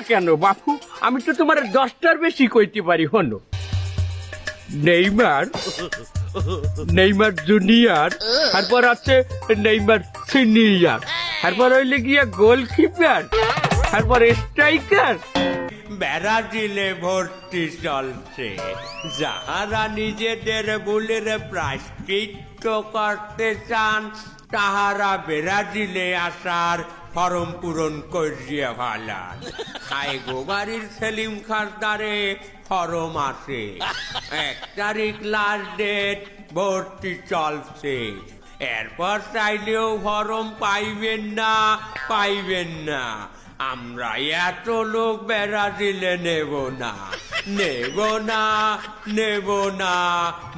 কেন বাপু? আমি তো তোমার 10টার বেশি কইতে পারি। হনো, নেইমার, নেইমার জুনিয়র, তারপর আছে নেইমার সিনিয়র, তারপর হইলে গিয়া গোলকিপার, তারপর স্ট্রাইকার। ব্রাজিলে ভর্তি চলছে। যাহারা নিজেদের ভুলের প্রায়শ্চিত্ত করতে চান তাহারা ব্রাজিলে আসার ফরম পূরণ করিয়া ভালান। খাই গোবারির সেলিম খাসদারে ফরম আছে। 1 তারিখ লাস্ট ডেট, ভর্তি চলছে। এরপর চাইলেও ফরম পাইবেন না, পাইবেন না। আমরা এত লোক ব্রাজিলে নেব না, নেব না, নেব না,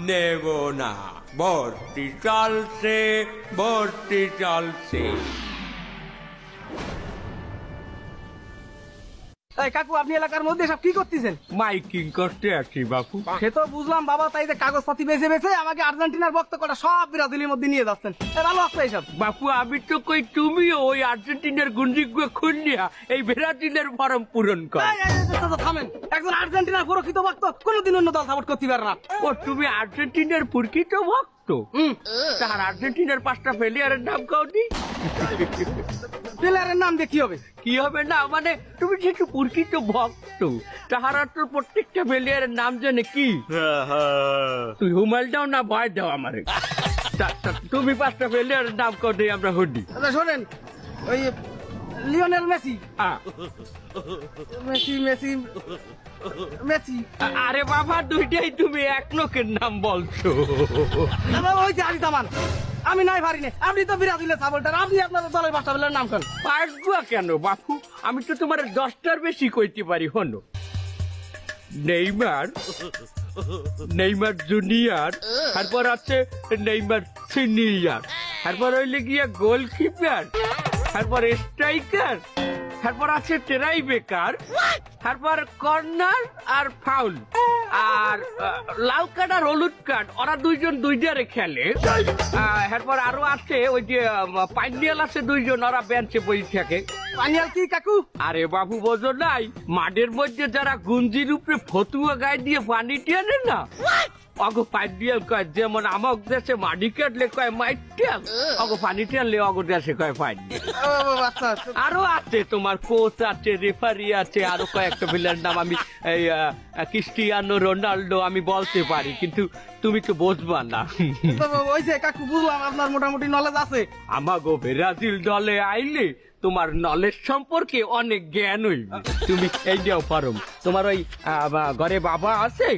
নেব না। ভর্তি চলছে, ভর্তি চলছে। এই কাকু, আপনি এলাকার মধ্যে সব কি করতেছেন? মাইকিং করতে আছি বাপু। সে তো বুঝলাম বাবা, তাই যে কাগজপাতি বেছে বেছে আমাকে আর্জেন্টিনার ভক্ত করা সব ব্রাজিলের মধ্যে নিয়ে যাচ্ছেন। ভালো আসছে এইসব। বাপু আমি তো কই তুমিও ওই আর্জেন্টিনার গুঞ্জিগুলো খুললিয়া এই ব্রাজিলের ফরম পূরণ কর। থামেন, একজন আর্জেন্টিনার প্রকৃত ভক্ত কোনোদিন অন্য দল সাপোর্ট করতে পারে না। ও, তুমি আর্জেন্টিনার প্রকৃত ভক্ত? তার আর্জেন্টিনার 5টা প্লেয়ারের নাম কাউনি? প্লেয়ারের নাম দিয়ে কি হবে? কি হবে না মানে, তুমি যেহেতু প্রকৃত ভক্ত, তাহারা তো প্রত্যেকটা প্লেয়ারের নাম জানে। কি তুই হুমাল দাও না ভয় দাও আমারে? তুমি 5টা প্লেয়ারের নাম কর দিই আমরা হুডি। আচ্ছা শোনেন, ওই Lionel Messi, Messi Messi Messi. আরে বাবা, দুইটাই তুমি এক লোকের নাম বলছো। ওই যে আলি তামান। আমি নাই পারি না, আপনি তো ব্রাজিলের সাপোর্টার, আপনি আপনার দলের 5টা প্লেয়ারের নাম করেন। পারবো কেন বাপু? আমি তো তোমার 10টার বেশি কইতে পারি। হনো, নেইমার, নেইমার জুনিয়র, তারপর আছে নেইমার সিনিয়র, তারপর হইলে গিয়া গোলকিপার, তারপর স্ট্রাইকার, তারপর আছে ট্রাইবেকার, তারপর কর্নার আর ফাউল, আর লাল কার্ড আর হলুদ কার্ড ওরা দুইজন দুইটারে খেলে। তারপর আরো আছে ওই যে পাইনিয়াল আছে 2জন, ওরা বেঞ্চে বসে থাকে। পানিয়াল কি কাকু? আরে বাবু বোঝো নাই, মাঠের মধ্যে যারা গুঞ্জির উপরে ফতুয়া গায়ে দিয়ে পানি টেনে না, অগো পাইনিয়াল কয়। যেমন আমার দেশে মাটি কাটলে কয় মাইটিয়াল, অগো পানি টেনলে অগো দেশে কয় পাইনিয়াল। আচ্ছা, আরো আছে, তোমার কোচ আছে, রেফারি আছে, আরো কয়েকটা প্লেয়ার নাম আমি এই ক্রিস্টিয়ানো রোনাল্ডো আমি বলতে পারি, কিন্তু তুমি তো বুঝবা না। ওই যে কাকু, বুঝলাম আপনার মোটামুটি নলেজ আছে। আমাগো ব্রাজিল দলে আইলে তোমার নলেজ সম্পর্কে অনেক জ্ঞান হইবে। তুমি এই যাও পারো। তোমার ওই ঘরে বাবা আছে?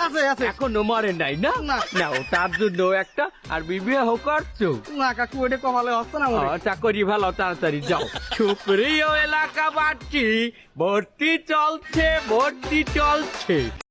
আছে আছে। এখনো মরে নাই না? না। নাও তার জন্য একটা আর বিবাহ করছো না কাকু, ওইটা কমালে হচ্ছে না। চাকরি ভালো, তাড়াতাড়ি যাও। সুপ্রিয় এলাকাবাসী, ভর্তি চলছে, ভর্তি চলছে।